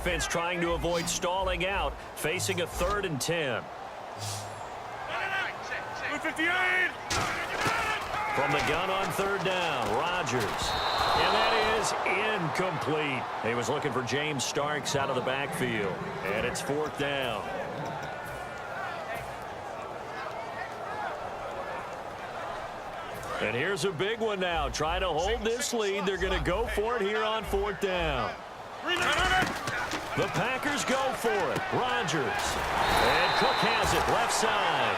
defense trying to avoid stalling out, facing a 3rd and 10. 58. From the gun on 3rd down, Rodgers. And that is incomplete. He was looking for James Starks out of the backfield. And it's 4th down. And here's a big one now. Trying to hold this lead. They're going to go for it here on 4th down. The Packers go for it. Rodgers. And Cook has it left side.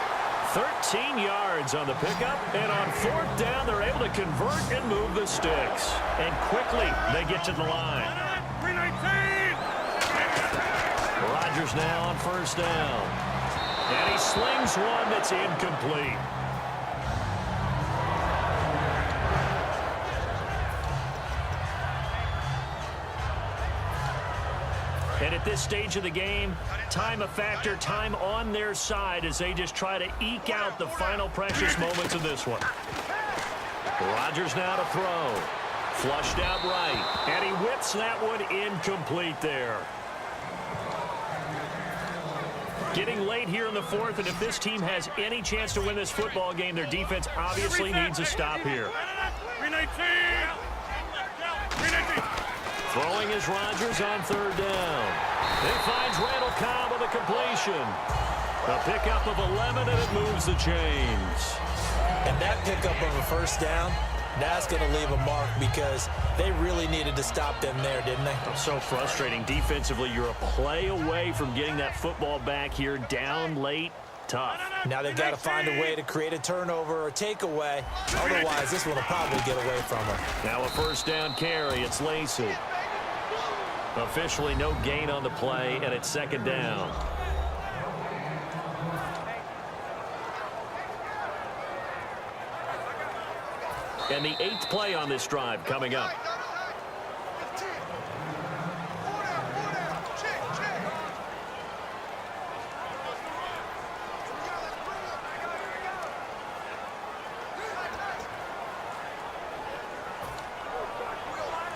13 yards on the pickup. And on 4th down, they're able to convert and move the sticks. And quickly, they get to the line. Rodgers now on 1st down. And he slings one that's incomplete. And at this stage of the game, time a factor, time on their side as they just try to eke out the final precious moments of this one. Rodgers now to throw. Flushed out right. And he whips that one incomplete there. Getting late here in the 4th, and if this team has any chance to win this football game, their defense obviously needs a stop here. Throwing is Rodgers on 3rd down. He finds Randall Cobb with a completion. A pickup of 11, and it moves the chains. And that pickup of a 1st down, that's going to leave a mark because they really needed to stop them there, didn't they? So frustrating. Defensively, you're a play away from getting that football back here down late. Tough. Now they've got to find a way to create a turnover or takeaway. Otherwise, this one will probably get away from them. Now a 1st down carry. It's Lacey. Officially no gain on the play, and it's 2nd down. And the 8th play on this drive coming up.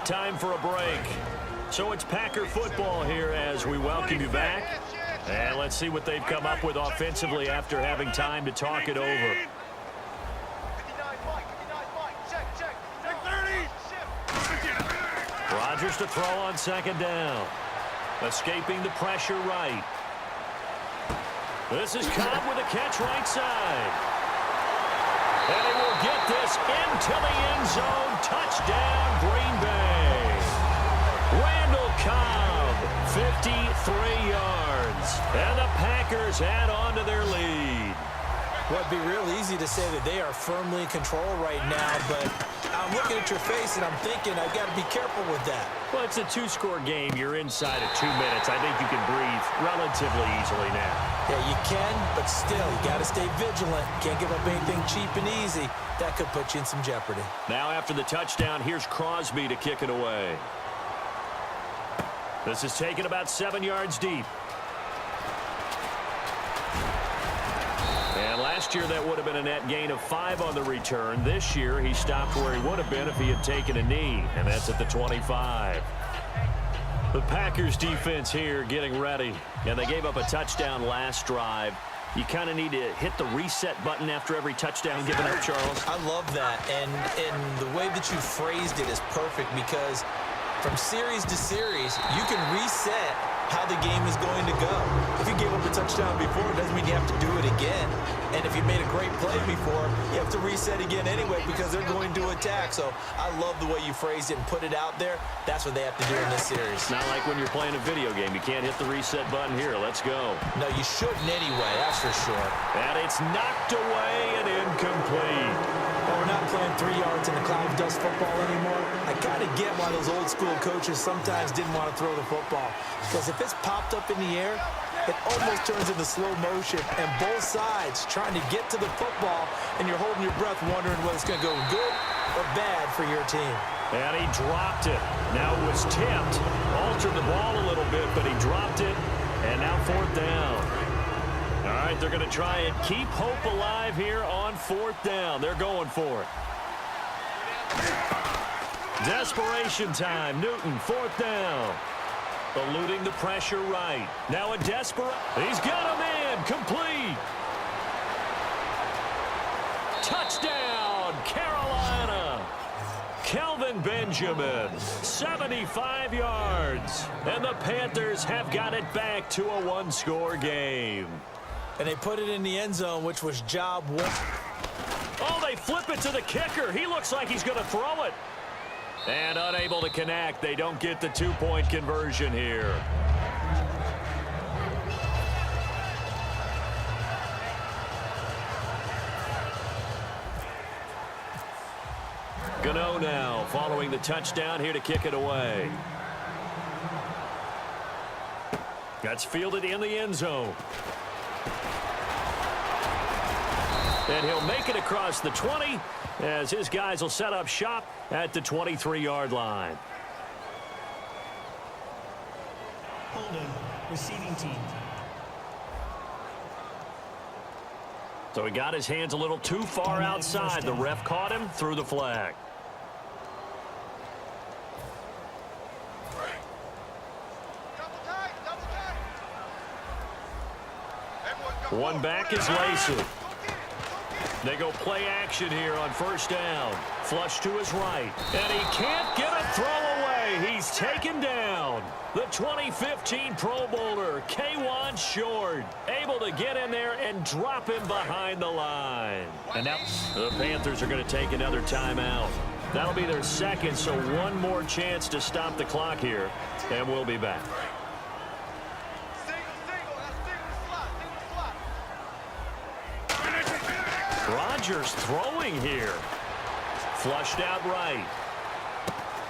Time for a break. So it's Packer football here as we welcome you back. And let's see what they've come up with offensively after having time to talk it over. Rodgers to throw on 2nd down. Escaping the pressure right. This is Cobb with a catch right side. And he will get this into the end zone. Touchdown, Green Bay. Randall Cobb, 53 yards. And the Packers add on to their lead. Well, it'd be real easy to say that they are firmly in control right now, but I'm looking at your face and I'm thinking I've got to be careful with that. Well, it's a 2-score game. You're inside of 2 minutes. I think you can breathe relatively easily now. Yeah, you can, but still, you got to stay vigilant. Can't give up anything cheap and easy. That could put you in some jeopardy. Now after the touchdown, here's Crosby to kick it away. This is taken about 7 yards deep. And last year, that would have been a net gain of 5 on the return. This year, he stopped where he would have been if he had taken a knee, and that's at the 25. The Packers defense here getting ready, and they gave up a touchdown last drive. You kind of need to hit the reset button after every touchdown given up, Charles. I love that, and the way that you phrased it is perfect because from series to series, you can reset how the game is going to go. If you gave up a touchdown before, it doesn't mean you have to do it again. And if you made a great play before, you have to reset again anyway because they're going to attack. So I love the way you phrased it and put it out there. That's what they have to do in this series. It's not like when you're playing a video game. You can't hit the reset button here. Let's go. No, you shouldn't anyway, that's for sure. And it's knocked away and incomplete. Well, we're not playing 3 yards in the cloud of dust football anymore. I kind of get why those old school coaches sometimes didn't want to throw the football. Because if it's popped up in the air, it almost turns into slow motion. And both sides trying to get to the football, and you're holding your breath wondering whether it's going to go good or bad for your team. And he dropped it. Now it was tipped. Altered the ball a little bit, but he dropped it. And now 4th down. All right, they're going to try and keep hope alive here on 4th down. They're going for it. Desperation time. Newton, 4th down. Eluding the pressure right. Now a desperate. He's got a man. Complete. Touchdown, Carolina. Kelvin Benjamin, 75 yards. And the Panthers have got it back to a one-score game. And they put it in the end zone, which was job one. Oh, they flip it to the kicker. He looks like he's going to throw it. And unable to connect. They don't get the two-point conversion here. Gano now following the touchdown here to kick it away. That's fielded in the end zone. And he'll make it across the 20 as his guys will set up shop at the 23-yard line. Holding, receiving team. So he got his hands a little too far outside. The ref caught him, threw the flag. One back is Lacey. They go play action here on first down. Flush to his right. And he can't get a throw away. He's taken down. The 2015 Pro Bowler, K'Wan Short, able to get in there and drop him behind the line. And now the Panthers are going to take another timeout. That'll be their second, so one more chance to stop the clock here. And we'll be back. Rodgers throwing here. Flushed out right.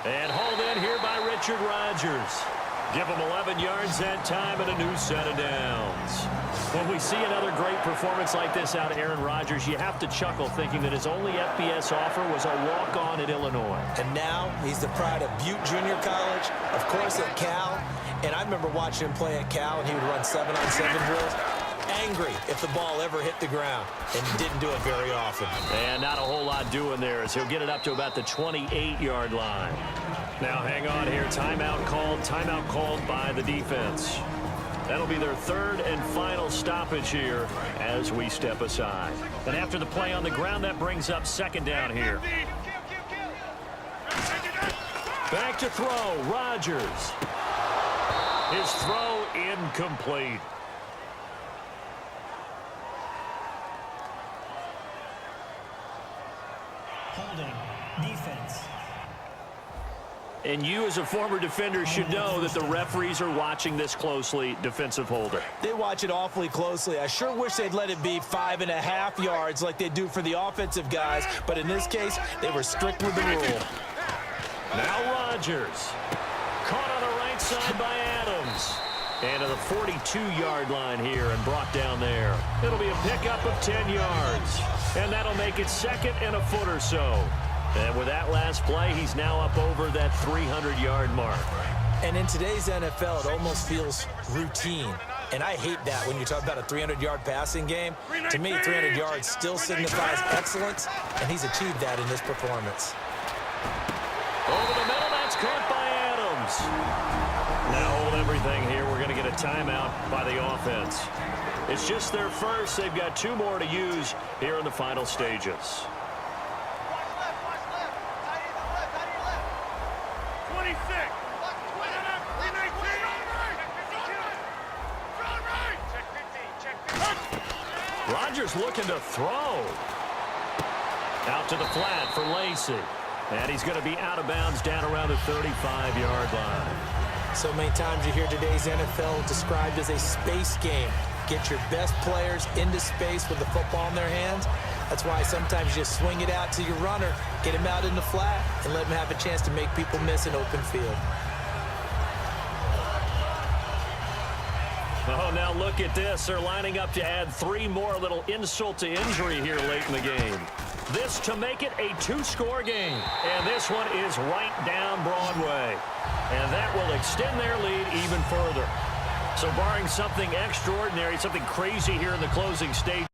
And hauled in here by Richard Rodgers. Give him 11 yards that time and a new set of downs. When we see another great performance like this out of Aaron Rodgers, you have to chuckle thinking that his only FBS offer was a walk-on at Illinois. And now he's the pride of Butte Junior College, of course at Cal. And I remember watching him play at Cal, and he would run 7-on-7 drills. Angry if the ball ever hit the ground, and he didn't do it very often. And not a whole lot doing there as he'll get it up to about the 28-yard line. Now hang on here. Timeout called by the defense. That'll be their third and final stoppage here as we step aside. And after the play on the ground, that brings up second down here. Back to throw, Rodgers. His throw incomplete. Holding, defense. And you as a former defender should know that the referees are watching this closely, defensive holder. They watch it awfully closely. I sure wish they'd let it be 5.5 yards like they do for the offensive guys, but in this case, they were strict with the rule. Now Rodgers. Caught on the right side by Adams. And to the 42-yard line here and brought down there. It'll be a pickup of 10 yards. And that'll make it second and a foot or so. And with that last play, he's now up over that 300-yard mark. And in today's NFL, it almost feels routine. And I hate that when you talk about a 300-yard passing game. To me, 300 yards still signifies excellence, and he's achieved that in this performance. Over the middle, that's caught by Adams. Now hold everything here. We're going to get a timeout by the offense. It's just their first. They've got 2 more to use here in the final stages. 26. Rodgers looking to throw. Out to the flat for Lacey. And he's going to be out of bounds down around the 35-yard line. So many times you hear today's NFL described as a space game. Get your best players into space with the football in their hands. That's why sometimes you just swing it out to your runner, get him out in the flat, and let him have a chance to make people miss an open field. Oh, now look at this. They're lining up to add 3 more. Little insult to injury here late in the game. This to make it a 2-score game. And this one is right down Broadway. And that will extend their lead even further. So barring something extraordinary, something crazy here in the closing stage.